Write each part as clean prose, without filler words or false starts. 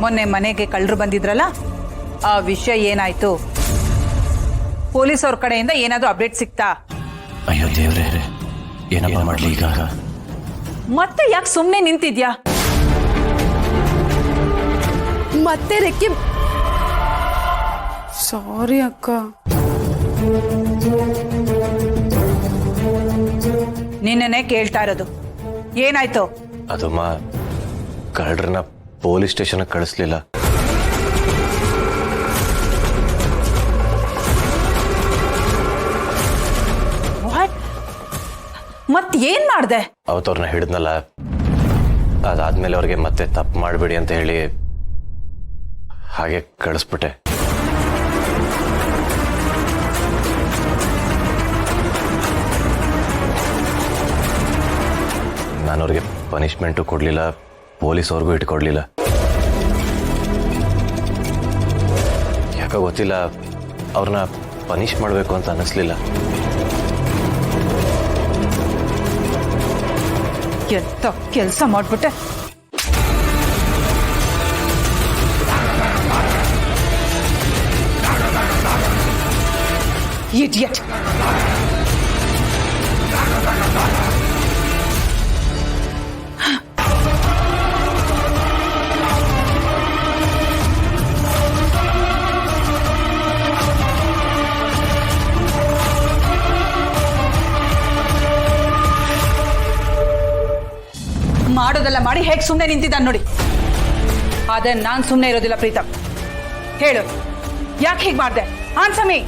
ಮೊನ್ನೆ ಮನೆಗೆ ಕಳ್ಳರು ಬಂದಿದ್ರಲ್ಲ, ಆ ವಿಷಯ ಏನಾಯ್ತು? ಪೊಲೀಸ್ ಅವ್ರ ಕಡೆಯಿಂದ ಏನಾದ್ರೂ ಅಪ್ಡೇಟ್ ಸಿಕ್ತಾ? ಅಯ್ಯೋ ದೇವ್ರೇ, ಏನಪ್ಪ ಮಾಡ್ಲಿ ಈಗ? ಮತ್ತೆ ಯಾಕೆ ಸುಮ್ಮನೆ ನಿಂತಿದ್ಯಾ? ಮತ್ತೆ ರೆಕ್ಕೆ. ಸಾರಿ ಅಕ್ಕ. ನಿನ್ನೆ ಕೇಳ್ತಾ ಇರೋದು ಏನಾಯ್ತು? ಅದಮ್ಮ, ಕಳ್ಳರನ್ನ ಪೊಲೀಸ್ ಸ್ಟೇಷನ್ ಕಳಿಸ್ಲಿಲ್ಲ. ಮತ್ ಏನ್ ಮಾಡ್ದೆ? ಅವತ್ತವ್ರನ್ನ ಹಿಡಿದ್ನಲ್ಲ, ಅದಾದ್ಮೇಲೆ ಅವ್ರಿಗೆ ಮತ್ತೆ ತಪ್ಪು ಮಾಡಬೇಡಿ ಅಂತ ಹೇಳಿ ಹಾಗೆ ಕಳಿಸ್ಬಿಟ್ಟೆ. ನಾನು ಅವ್ರಿಗೆ ಪನಿಷ್ಮೆಂಟು ಕೊಡಲಿಲ್ಲ, ಪೊಲೀಸ್ ಅವ್ರಿಗೂ ಇಟ್ಕೊಡ್ಲಿಲ್ಲ. ಯಾಕೋ ಗೊತ್ತಿಲ್ಲ, ಅವ್ರನ್ನ ಪನಿಷ್ ಮಾಡಬೇಕು ಅಂತ ಅನ್ನಿಸ್ಲಿಲ್ಲ. ಎಂತ ಕೆಲಸ ಮಾಡ್ಬಿಟ್ಟೆ. ಇಡಿಯಟ್. ಮಾಡೋದೆಲ್ಲ ಮಾಡಿ ಹೇಗೆ ಸುಮ್ಮನೆ ನಿಂತಿದ್ದಾನೆ ನೋಡಿ. ಆದ್ರೆ ನಾನ್ ಸುಮ್ಮನೆ ಇರೋದಿಲ್ಲ ಪ್ರೀತಮ್. ಹೇಳು, ಯಾಕೆ ಹೀಗೆ ಮಾಡ್ದೆ? Answer me.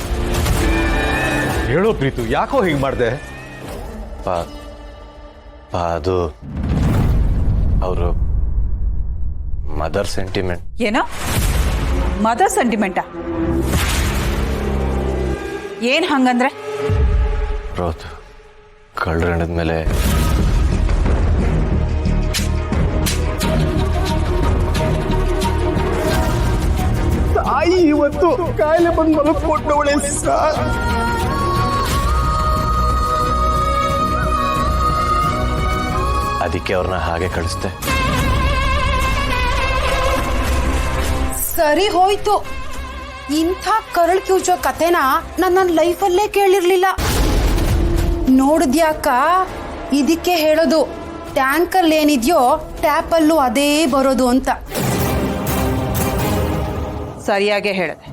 ಹೇಳೋ ಪ್ರೀತು, ಯಾಕೋ ಹೀಗೆ ಮಾಡ್ದೆ? ಅದು ಅವರು ಮದರ್ ಸೆಂಟಿಮೆಂಟ್. ಏನೋ ಮದರ್ ಸೆಂಟಿಮೆಂಟಾ? ಏನ್ ಹಂಗಂದ್ರೆ? ರೋತ್ ಕಳ್ಳರ ಮೇಲೆ ತಾಯಿ ಇವತ್ತು ಕಾಯಿಲೆ ಬಂದು ಮಲಗಿಕೊಂಡವಳೆ ಸರ್. ಅದಕ್ಕೆ ಅವ್ರನ್ನ ಹಾಗೆ ಕಳಿಸ್ದೆ. ಸರಿ ಹೋಯ್ತು. ಇಂಥ ಕರಳು ಕಿವುಚೋ ಕಥೆನ ನನ್ನ ಲೈಫಲ್ಲೇ ಕೇಳಿರ್ಲಿಲ್ಲ. ನೋಡಿದ್ಯಾಕ? ಇದಕ್ಕೆ ಹೇಳೋದು, ಟ್ಯಾಂಕಲ್ಲಿ ಏನಿದೆಯೋ ಟ್ಯಾಪಲ್ಲೂ ಅದೇ ಬರೋದು ಅಂತ. ಸರಿಯಾಗೇ ಹೇಳಿದೆ.